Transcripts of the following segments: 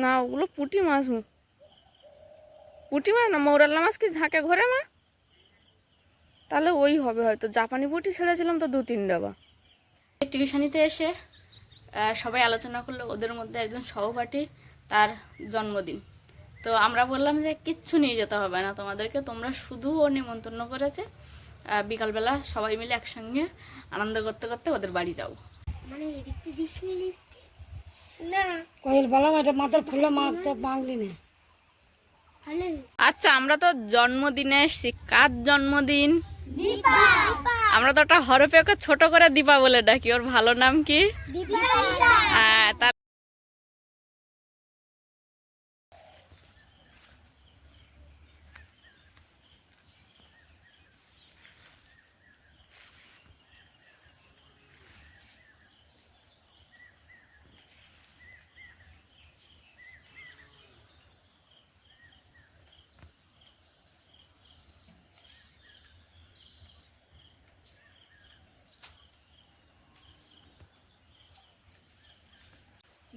না, ওগুলো পুঁটি মাছ। পুঁটি মাছ না, মৌরালা মাছ কি ঝাঁকে ঘরে মা? তাহলে ওই হবে হয়তো, জাপানি পুঁটি ছেড়েছিলাম তো 2-3 ডাবা। টিউশনিতে এসে সবাই আলোচনা করলো ওদের মধ্যে একজন সহপাঠী, তার জন্মদিন। তো আমরা বললাম যে কিচ্ছু নিয়ে যেতে হবে না তোমাদেরকে, তোমরা শুধু ও নিমন্ত্রণ করেছে, বিকালবেলা সবাই মিলে একসঙ্গে আনন্দ করতে করতে ওদের বাড়ি যাও। মানে না কইল বললাম এটা মাথার ফুলে মারতে বাংলি না। আচ্ছা, আমরা তো জন্মদিনে এসছি, কার জন্মদিন? আমরা তো ওটা হরফে ওকে ছোট করে দীপা বলে ডাকি, ওর ভালো নাম কি? হ্যাঁ,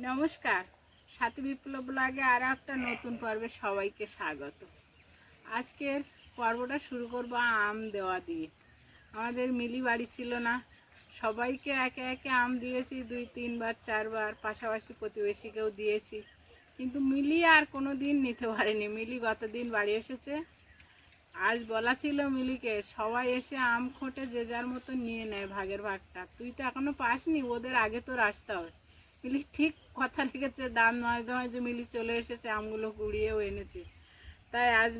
নমস্কার, সাথী বিপ্লব ব্লগে আরও একটা নতুন পর্বে সবাইকে স্বাগত। আজকের পর্বটা শুরু করব আম দেওয়া দিয়ে। আমাদের মিলি বাড়ি ছিল না, সবাইকে একে একে আম দিয়েছি, 2-3 বার 4 বার, পাশাপাশি প্রতিবেশীকেও দিয়েছি। কিন্তু মিলি আর কোনো দিন নিতে পারেনি। মিলি গতদিন বাড়ি এসেছে। আজ বলা ছিল মিলিকে সবাই এসে আম খোঁটে যে যার মতো নিয়ে নেয় ভাগের ভাগটা। তুই তো এখনো পাসনি, ওদের আগে তোর আসতে হবে। মিলি ঠিক কথা রেখেছে, দাম মাঝে মাঝে মিলি চলে এসেছে, আমগুলো কুড়িয়েও এনেছে। তাই আজ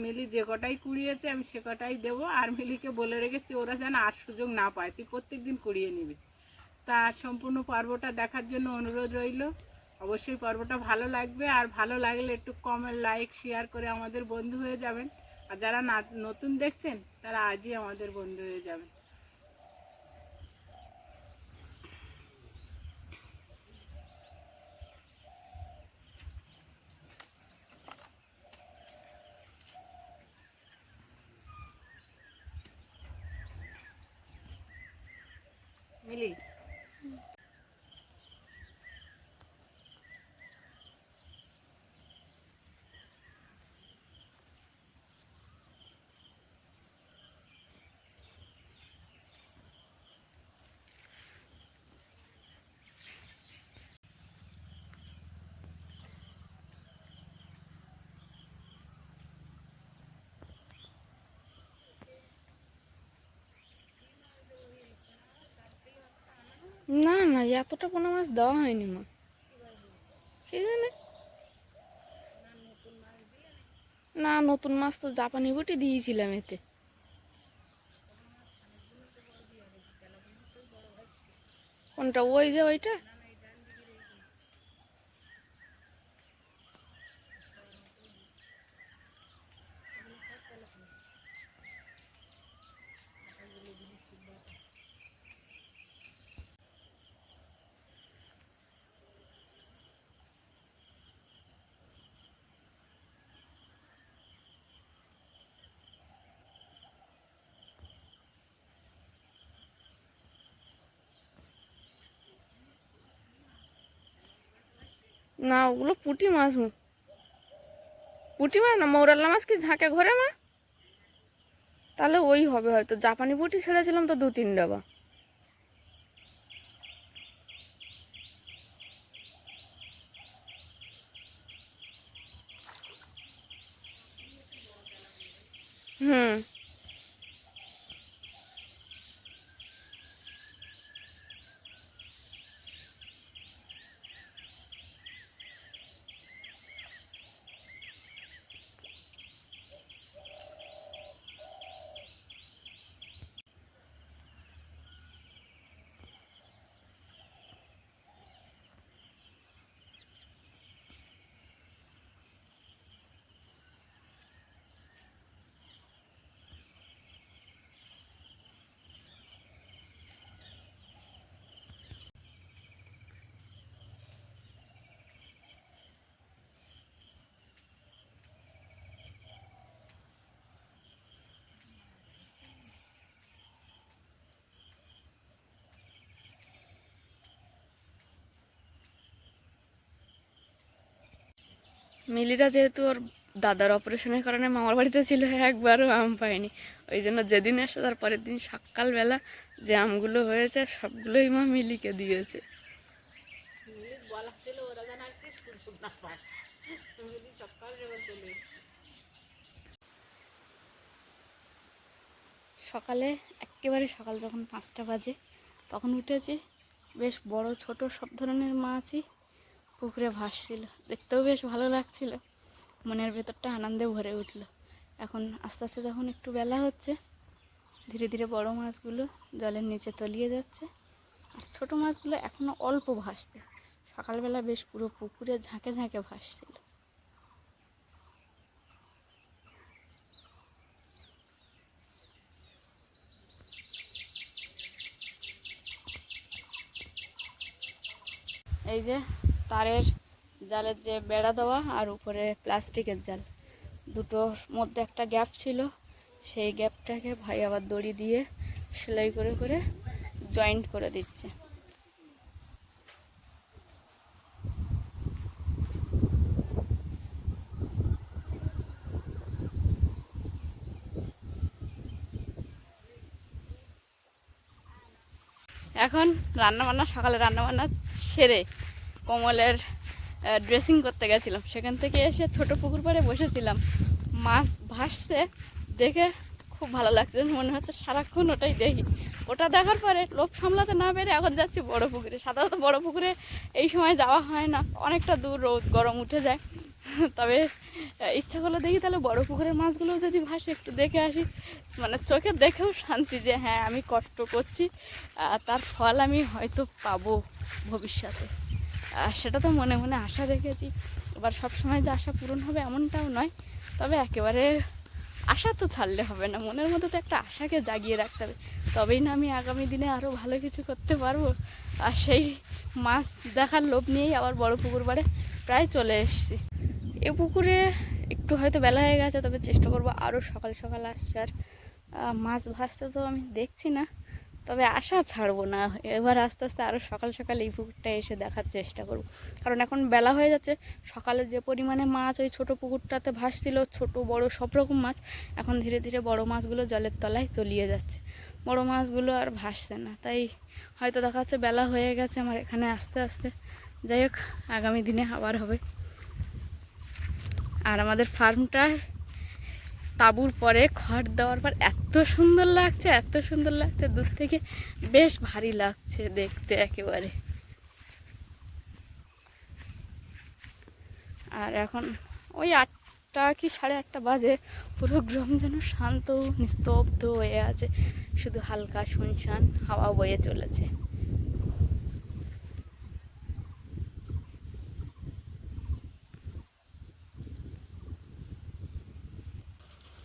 মিলি যে কটাই কুড়িয়েছে আমি সে কটাই দেবো। আর মিলিকে বলে রেখেছি ওরা যেন আর সুযোগ না পায়, তুই প্রত্যেক দিন কুড়িয়ে নিবি। তা সম্পূর্ণ পর্বটা দেখার জন্য অনুরোধ রইল। অবশ্যই পর্বটা ভালো লাগবে, আর ভালো লাগলে একটু কমেন্ট, লাইক, শেয়ার করে আমাদের বন্ধু হয়ে যাবেন। আর যারা নতুন দেখছেন তারা আজই আমাদের বন্ধু হয়ে যাবেন। মিলি, না না, এতটা পোনা মাছ দেওয়া হয়নি মা, কি জানে। না, নতুন মাছ তো জাপানি পুঁটি দিয়েছিলাম এতে। কোনটা? ওই যে ওইটা। না, ওগুলো পুঁটি মাছ। পুঁটি মাছ না, মৌরালা মাছ কি ঝাঁকে ঘরে মা? তাহলে ওই হবে হয়তো, জাপানি পুঁটি ছেড়েছিলাম তো 2-3 ডাবা। হুম। মিলিরা যেহেতু ওর দাদার অপারেশনের কারণে মামার বাড়িতে ছিল, একবারও আম পায়নি। ওই জন্য যেদিন আসে তার পরের দিন সকালবেলা যে আমগুলো হয়েছে সবগুলোই মা মিলিকে দিয়েছে। সকালে একেবারে সকাল যখন 5টা বাজে তখন উঠেছি, বেশ বড় ছোট সব ধরনের মাছই পুকুরে ভাসছিল, দেখতেও বেশ ভালো লাগছিল, মনের ভেতরটা আনন্দে ভরে উঠল। এখন আস্তে আস্তে যখন একটু বেলা হচ্ছে ধীরে ধীরে বড় মাছগুলো জলের নিচে তলিয়ে যাচ্ছে, আর ছোট মাছগুলো এখনও অল্প ভাসছে। সকালবেলা বেশ পুরো পুকুরে ঝাঁকে ঝাঁকে ভাসছিল। এই যে তারের জালের যে বেড়া দেওয়া আর উপরে প্লাস্টিকের জাল, দুটোর মধ্যে একটা গ্যাপ ছিল, সেই গ্যাপটাকে ভাই আবার দড়ি দিয়ে সেলাই করে করে জয়েন্ট করে দিচ্ছে। এখন রান্নাবান্না, সকালে রান্নাবান্না সেরে কমলের ড্রেসিং করতে গেছিলাম, সেখান থেকে এসে ছোট পুকুর পাড়ে বসেছিলাম, মাছ ভাসছে দেখে খুব ভালো লাগছে, মনে হচ্ছে সারাক্ষণ ওটাই দেখি। ওটা দেখার পরে লোভ সামলাতে না পেরে এখন যাচ্ছি বড় পুকুরে। সাধারণত বড় পুকুরে এই সময় যাওয়া হয় না, অনেকটা দূর, রোদ গরম উঠে যায়, তবে ইচ্ছা করলে দেখি তাহলে বড় পুকুরের মাছগুলো যদি ভাসে একটু দেখে আসি, মানে চোখে দেখেও শান্তি যে হ্যাঁ আমি কষ্ট করছি, তার ফল আমি হয়তো পাবো ভবিষ্যতে, সেটা তো মনে মনে আশা রেখেছি। এবার সবসময় যে আশা পূরণ হবে এমনটাও নয়, তবে একেবারে আশা তো ছাড়লে হবে না, মনের মধ্যে তো একটা আশাকে জাগিয়ে রাখতে হবে, তবেই না আমি আগামী দিনে আরও ভালো কিছু করতে পারবো। আর সেই মাছ দেখার লোভ নিয়েই আবার বড় পুকুর পাড়ে প্রায় চলে এসেছি। এ পুকুরে একটু হয়তো বেলা হয়ে গেছে, তবে চেষ্টা করবো আরও সকাল সকাল আসার। মাছ ভাসতে তো আমি দেখছি না, তবে আশা ছাড়বো না, এবার আস্তে আস্তে আরও সকাল সকাল এই পুকুরটা এসে দেখার চেষ্টা করব, কারণ এখন বেলা হয়ে যাচ্ছে। সকালে যে পরিমাণে মাছ ওই ছোটো পুকুরটাতে ভাসছিল, ছোট বড় সব রকম মাছ, এখন ধীরে ধীরে বড় মাছগুলো জলের তলায় তলিয়ে যাচ্ছে, বড় মাছগুলো আর ভাসছে না, তাই হয়তো দেখা যাচ্ছে বেলা হয়ে গেছে আমার এখানে আস্তে আস্তে। যাই হোক, আগামী দিনে আবার হবে। আর আমাদের ফার্মটা তাঁবুর পরে খড় দেওয়ার পর এত সুন্দর লাগছে, এত সুন্দর লাগছে, দূর থেকে বেশ ভারী লাগছে দেখতে একেবারে। আর এখন ওই 8টা কি 8:30 বাজে, পুরো গ্রাম যেন শান্ত নিস্তব্ধ হয়ে আছে, শুধু হালকা শুনশান হাওয়া বয়ে চলেছে।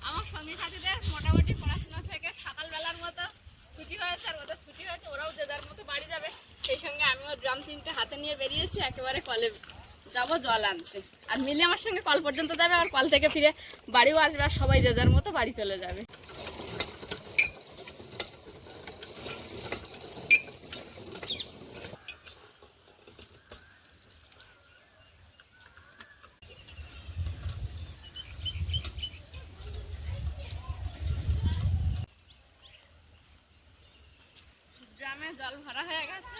আমার সঙ্গী সাথীদের মোটামুটি পড়াশোনা থেকে সকালবেলার মতো ছুটি হয়েছে, আর ওদের ছুটি হয়েছে, ওরাও যে যার মতো বাড়ি যাবে, সেই সঙ্গে আমিও ড্রাম 3টে হাতে নিয়ে বেরিয়েছি, একেবারে কলে যাবো জল আনতে। আর মিলি আমার সঙ্গে কল পর্যন্ত যাবে, আর কল থেকে ফিরে বাড়িও আসবে, আর সবাই যে যার মতো বাড়ি চলে যাবে। ড্রামে জল ভরা হয়ে গেছে,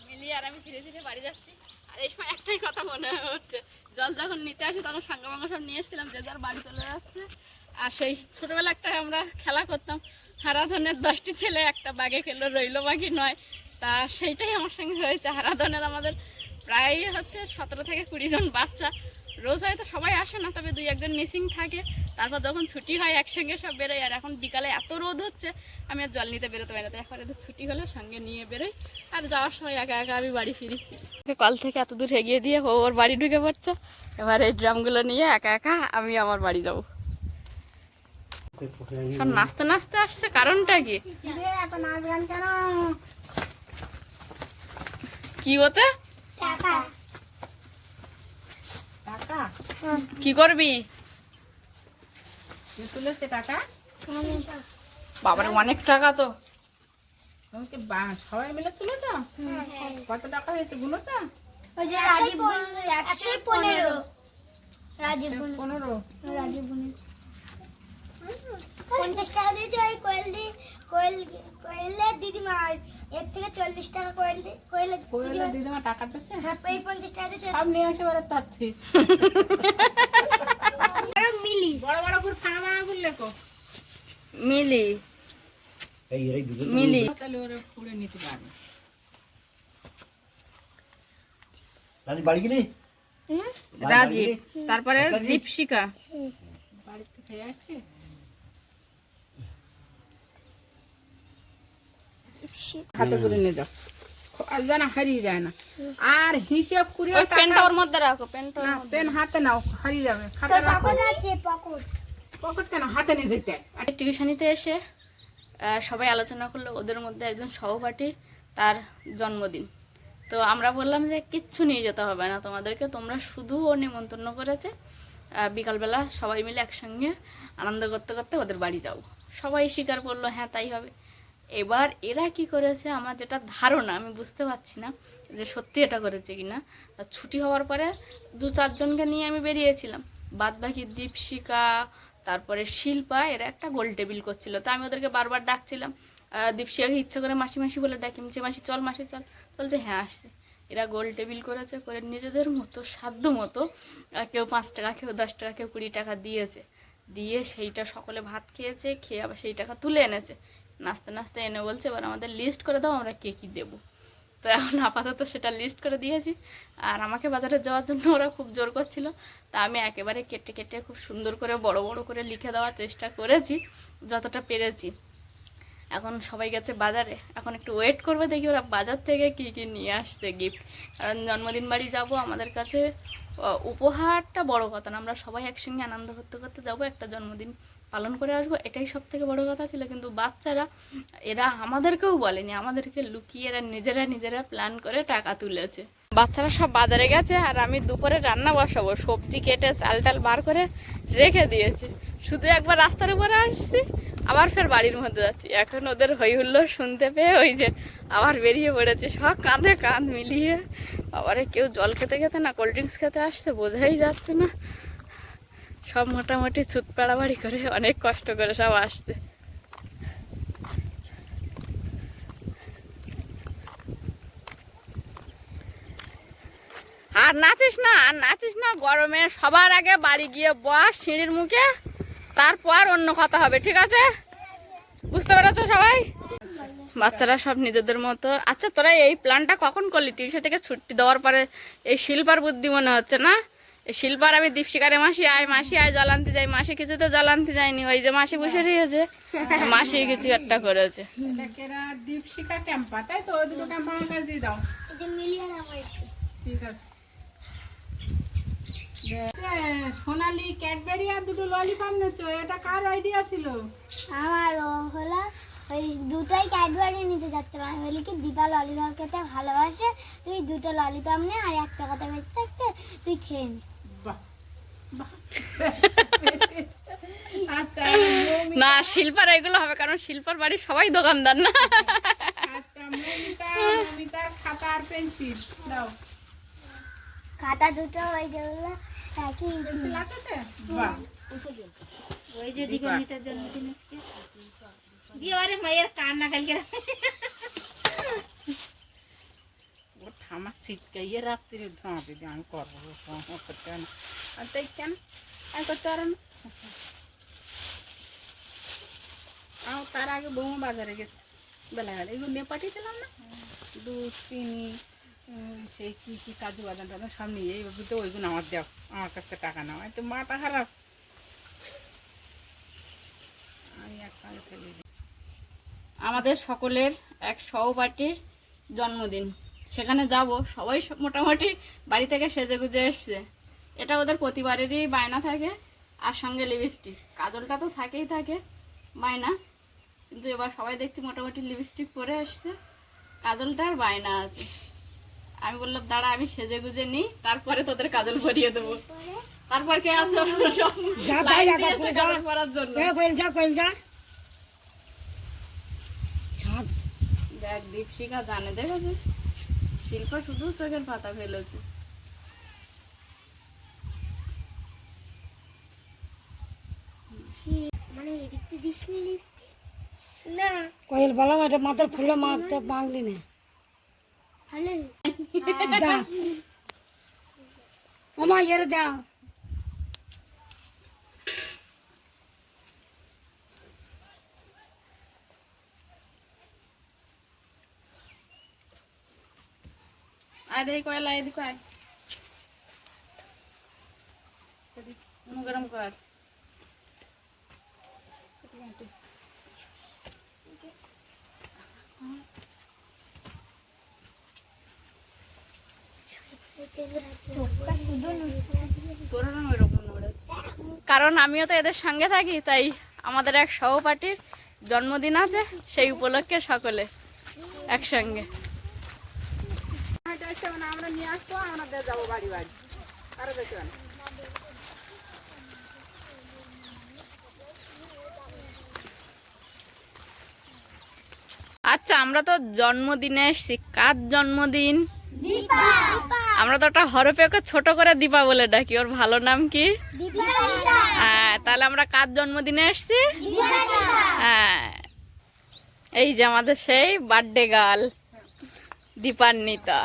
মিলি আর আমি ধীরে ধীরে বাড়ি যাচ্ছি। আর এই সময় একটাই কথা মনে হচ্ছে, জল যখন নিতে আসি তখন সাঙ্গামাঙ্গ সব নিয়ে এসেছিলাম, যে যার বাড়ি চলে যাচ্ছে। আর সেই ছোটোবেলা একটা আমরা খেলা করতাম, হারাধনের 10টি ছেলে একটা বাগে খেলো, রইলো বাকি 9, তা সেইটাই আমার সঙ্গে হয়েছে। হারাধনের আমাদের প্রায় হচ্ছে 17 থেকে 20 জন বাচ্চা, রোজ হয়তো সবাই আসে না, তবে 2-1 জন মিসিং থাকে। তারপর যখন ছুটি হয় একসঙ্গে সব বেরোয়। আর এখন বিকালে এত রোদ হচ্ছে আমি আর জল নিতে বেরোতে পারি না, এখন এদের ছুটি হলে সঙ্গে নিয়ে বেরোই, আর যাওয়ার সময় একা একা আমি বাড়ি ফিরি। কল থেকে এত দূর এগিয়ে দিয়ে ও ওর বাড়ি ঢুকে পড়ছে, এবার এই ড্রামগুলো নিয়ে একা একা আমি আমার বাড়ি যাবো। সব নাচতে নাচতে আসছে, কারণটা কি? কি হতে কি করবি? তুলেছে টাকা, বাবারে অনেক টাকা তো। সবাই মিলে তুলেছ? কত টাকা হয়েছে গুনেছ? 115 রাজীব বোন 15। রাজীব বোনের 50 টাকা দিয়েছে ওই কোয়েলের দিদিমা এর থেকে 40 টাকা কোয়েলের দিদিমা টাকা দিচ্ছে, হ্যাঁ এই 50 টাকা দিয়েছে সব নিয়ে আসে বলে তাচ্ছি। মিলি বড় বড় করে ফাঁকা গুলো লেখো, মিলি মিলি তাহলে ওরা পুড়ে নিতে পারবে। রাজীব, তারপরে দীপশিকা। বাড়িতে খেয়ে আসছে। হাতে করে নিয়ে যাও, আর যেন হারিয়ে যায় না। আর হিসেব করে ওই পেনটা ওর মধ্যে রাখো, পেনটা ওর মধ্যে। পেন হাতে নাও, হারিয়ে যাবে। খাতা রাখো। পকেট আছে পকেট পকেট কেন হাতে নিয়ে যেতে? টিউশনিতে এসে সবাই আলোচনা করলো ওদের মধ্যে একজন সহপাঠী, তার জন্মদিন। তো আমরা বললাম যে কিচ্ছু নিয়ে যেতে হবে না তোমাদেরকে, তোমরা শুধু ও নিমন্ত্রণ করেছে, বিকালবেলা সবাই মিলে একসঙ্গে আনন্দ করতে করতে ওদের বাড়ি যাও। সবাই স্বীকার করলো হ্যাঁ তাই হবে। এবার এরা কি করেছে, আমার যেটা ধারণা, আমি বুঝতে পারছি না যে সত্যি এটা করেছে কিনা। ছুটি হওয়ার পরে 2-4 জনকে নিয়ে আমি বেরিয়েছিলাম, বাদ বাকি দীপশিকা তারপরে শিল্পা এরা একটা গোল টেবিল করছিল। তো আমি ওদেরকে বারবার ডাকছিলাম, দীপশিকাকে ইচ্ছে করে মাসি মাসি বলে ডাকি, যে মাসি চল মাসি চল, বলছে হ্যাঁ আসছে। এরা গোল টেবিল করেছে, করে নিজেদের মতো সাধ্য মতো কেউ 5 টাকা, কেউ 10 টাকা, কেউ 20 টাকা দিয়েছে, দিয়ে সেইটা সকলে ভাত খেয়েছে, খেয়ে আবার সেই টাকা তুলে এনেছে। নাচতে নাচতে এনে বলছে এবার আমাদের লিস্ট করে দাও আমরা কে কী দেবো। তো এখন আপাতত সেটা লিস্ট করে দিয়েছি। আর আমাকে বাজারে যাওয়ার জন্য ওরা খুব জোর করছিল, তা আমি একেবারে কেটে কেটে খুব সুন্দর করে বড় বড় করে লিখে দেওয়ার চেষ্টা করেছি যতটা পেরেছি। এখন সবাই গেছে বাজারে, এখন একটু ওয়েট করবে দেখি ওরা বাজার থেকে কী কী নিয়ে আসছে গিফট। কারণ জন্মদিন বাড়ি যাব, আমাদের কাছে উপহারটা বড় কথা না, আমরা সবাই একসঙ্গে আনন্দ করতে করতে যাবো, একটা জন্মদিন পালন করে আসবো, এটাই সব থেকে বড়ো কথা ছিল। কিন্তু বাচ্চারা এরা আমাদেরকেও বলেনি, আমাদেরকে লুকিয়ে এরা নিজেরা প্ল্যান করে টাকা তুলেছে। বাচ্চারা সব বাজারে গেছে আর আমি দুপুরে রান্না বসাবো, সবজি কেটে চাল টাল বার করে রেখে দিয়েছি। শুধু একবার রাস্তার উপরে আসছি, আবার ফের বাড়ির মধ্যে যাচ্ছি। এখন ওদের হই হুল্লোড় শুনতে পেয়ে ওই যে আবার বেরিয়ে পড়েছে, সব কাঁধে কাঁধ মিলিয়ে। আবার কেউ জল খেতে খেতে না কোল্ড ড্রিঙ্কস খেতে আসছে, বোঝাই যাচ্ছে না। সব মোটামুটি ছুট পাড়াবাড়ি করে অনেক কষ্ট করে সব আসছে। আর নাচিস না গরমে, সবার আগে বাড়ি গিয়ে বস সিঁড়ির মুখে, তারপর অন্য কথা হবে, ঠিক আছে? বুঝতে পেরেছো সবাই? বাচ্চারা সব নিজেদের মতো। আচ্ছা তোরা এই প্ল্যানটা কখন করলি? টিউশন থেকে ছুটি দেওয়ার পরে এই শিল্পার বুদ্ধি মনে হচ্ছে না? এই শিল্পার আমি দীপশিকারে মাসি আয় জল আনতে যাই, মাসি কিছুতে জল আনতে যায়নি, ওই যে মাসি বসে রয়েছে, মাসি কিছু একটা করেছে। দীপশিকা ক্যাম্পা, তাই তো? ওই দুটো ক্যাম্পা আমার কাছে দিয়ে দাও। মিলিয়ন আমার আছে ঠিক আছে। সোনালি ক্যাডবেরি আর দুটো ললিপপ নেছো, এটা কার আইডিয়া ছিল? আমার হলো ওই দুটোই ক্যাডবেরি নিতে যাচ্ছে, আমি বলি কি দীপা ললিপপ খেতে ভালোবাসে, তুই দুটো ললিপপ নে আর একটা কথা বেঁচে থাকতে তুই খেয়ে নে। বাহ বাহ। আচ্ছা না শিল্পার এগুলো হবে, কারণ শিল্পার বাড়ির সবাই দোকানদার না। আচ্ছা মমিতার খাতা আর পেন্সিল দাও। খাতা দুটো ওই যেগুলো একই পেন্সিল আছে তো? বাহ। ওই যে দীপানিতার জন্মদিন আজকে দিয়ে আরে মায়ের কান্না কালকে ও ঠামা ছিটকাইয়ে রাত্রে ধোঁয়াতে দিয়ে আমি করবো করতে না। আর তাই কেন আর করতে পারো না? তার আগে বৌমা বাজারে গেছে বেলাবেলা, এগুলো নিয়ে পাঠিয়েছিলাম না, দুধ চিনি সেই কী কী কাজু বাদাম টাদাম সব নিয়ে এই তো, ওইগুলো আমার দেও, আমার কাছ থেকে টাকা নাও। তো মাটা খারাপ, আমি একটা ছেলে। আমাদের সকলের এক সহপাঠীর জন্মদিন, সেখানে যাব, সবাই মোটামুটি বাড়ি থেকে সেজে গুজে এসছে। এটা ওদের প্রতিবারেরই বায়না থাকে, আর সঙ্গে লিপস্টিক, কাজলটা তো থাকেই থাকে বায়না, কিন্তু এবার সবাই দেখছি মোটামুটি লিপস্টিক পরে আসছে, কাজলটার বায়না আছে। আমি বললাম দাঁড়া আমি সেজে গুজে নিই, তারপরে তোদের কাজল ভরিয়ে দেবো। তারপর কে আছে কাজল পরার জন্য। দেখ দীপশিকা জানে, দেখেছে শিল্পা শুধু চোখের পাতা ফেলেছে। না কোয়েল বললাম এটা মাথার ফুলে মারতে বাংলি না ভালো যা ওমা এর দাও আয় দেখি কয়লা এদিকে আয় গরম কর কারণ আমিও তো এদের সঙ্গে থাকি, তাই আমাদের এক সহপাঠীর জন্মদিন আছে, সেই উপলক্ষে সকলে একসঙ্গে। আমরা নিয়ে আসবো, আমরা যাবো বাড়ি বাড়ি, আরো বেশি না। আচ্ছা, আমরা তো জন্মদিনে এসছি, কার জন্মদিন? আমরা তো ওটা হরফে ওকে ছোট করে দীপা বলে ডাকি, ওর ভালো নাম কি? হ্যাঁ, তাহলে আমরা কার জন্মদিনে এসছি? হ্যাঁ, এই যে আমাদের সেই বার্থডে গার্ল দীপান্বিতা।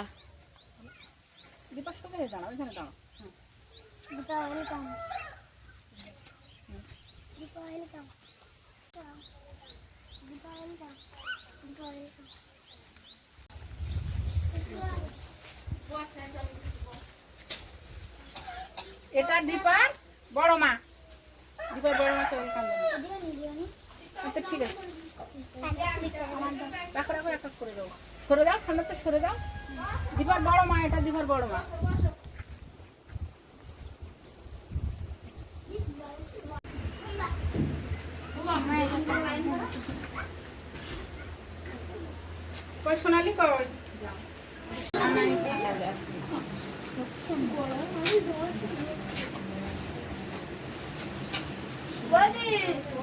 এটা দীপার বড় মা, দীপার বড় মা। আচ্ছা ঠিক আছে, রাখো রাখো, একটা করে দাও, সরে দাও, সামনে তো সরে দাও। দীপার বড় মা, এটা দীপার বড় মা। কই সোনালি কই?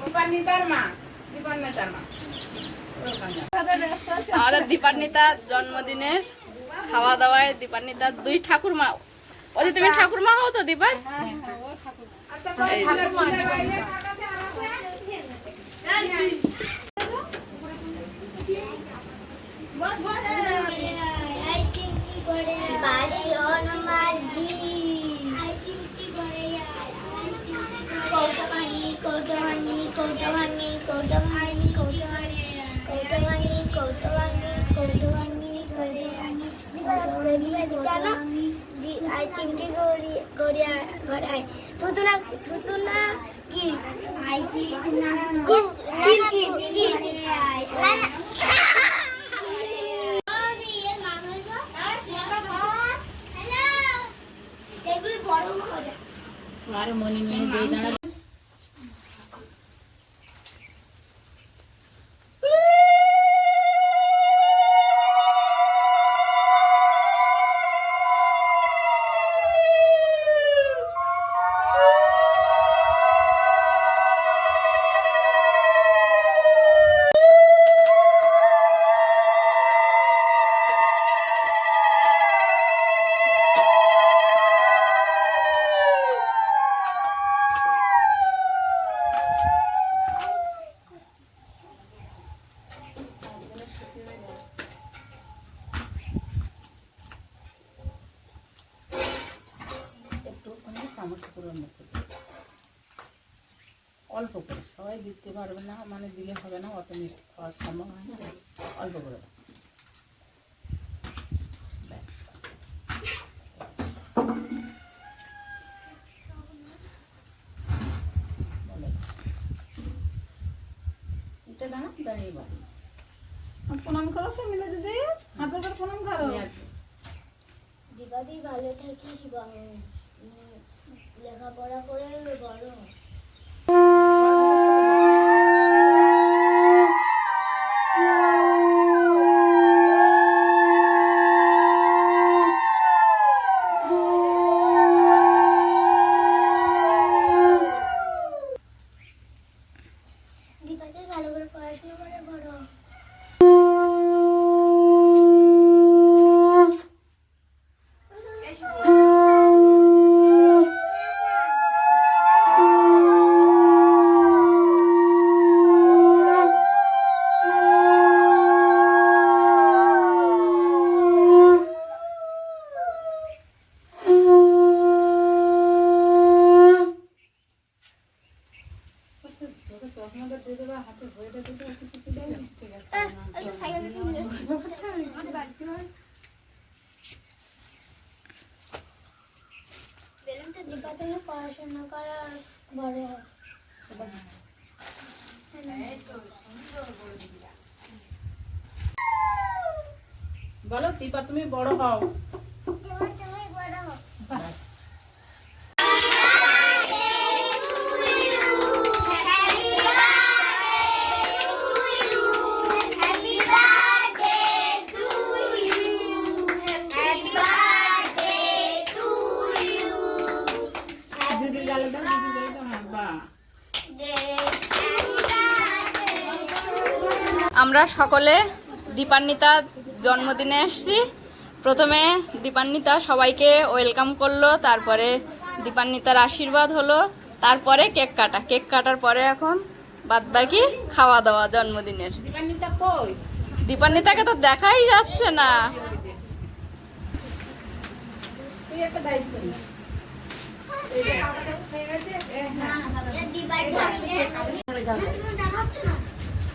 দীপান্বিতার মা, দীপান্বিতার মা। আমাদের দীপান্বিতার জন্মদিনের খাওয়া দাওয়ায় দীপান্বিতার দুই ঠাকুরমা। ওদি তুমি ঠাকুরমা হও তো দীপার? এই যে। বাসন মাজি কৌটো ভাঙি, কৌটো ভাঙি, কৌটো ভাঙি, কৌটো ভাঙি, কৌটো ভাঙি, কৌটো ভাঙি, কৌটো ভাঙি, কৌটো ভাঙি, কৌটো ভাঙি, জানো আই চিমটি গড়িয়া গড়াই থুতুনা থুতুনা কি আই চিমটি কি না না আর মনি মেয়ে দিয়ে দাঁড়া। অল্প করে, সবাই দিতে পারবে না, মানে দিলে হবে না, অত মিষ্টি খাওয়ার সম্ভব হয় না, অল্প করে দাও। দাঁড়িয়ে বাড়ি প্রণাম করো, মিলে দিদি হাতের করে প্রণাম করো। দীপাদি ভালো থাকিস, লেখাপড়া করে বড়। দীপাদি ভালো করে পড়াশোনা করে বড়। তুমি পড়াশোনা করো আর বড় হও। বলো দীপা তুমি বড় হও। তুমি বড় হও। দিদি গালে দাও, দিদি গালে দাও। হ্যাঁ, বাহ। আমরা সকলে দীপান্বিতার জন্মদিনে এসেছি। প্রথমে দীপান্বিতা সবাইকে ওয়েলকাম করলো, তারপরে দীপান্বিতার আশীর্বাদ হলো, তারপরে কেক কাটা। কেক কাটার পরে এখন বাদবাকি খাওয়া দাওয়া জন্মদিনের। দীপান্বিতা কই? দীপান্বিতাকে তো দেখাই যাচ্ছে না। তুই একটা দায়িত্ব নে।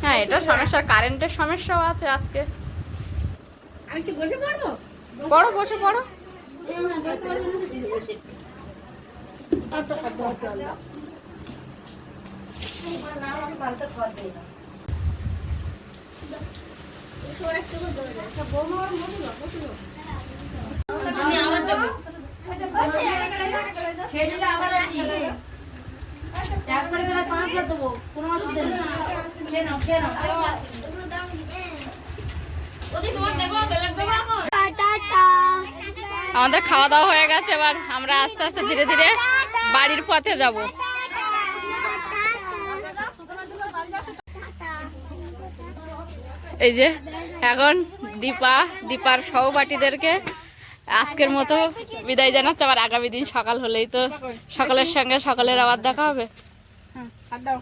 হ্যাঁ, এটা সমস্যা, কারেন্টের সমস্যাও আছে আজকে। আমি কি বসে পড়বো? পড়ো, বসে পড়ো। আমাদের খাওয়া দাওয়া হয়ে গেছে, এবার আমরা আস্তে আস্তে ধীরে ধীরে বাড়ির পথে যাব। এই যে এখন দীপার সহপাঠীদেরকে আজকের মতো বিদায় জানাচ্ছে। আবার আগামী দিন সকাল হলেই তো সকলের সঙ্গে সকলের আবার দেখা হবে। হ্যাঁ, হাত দাও।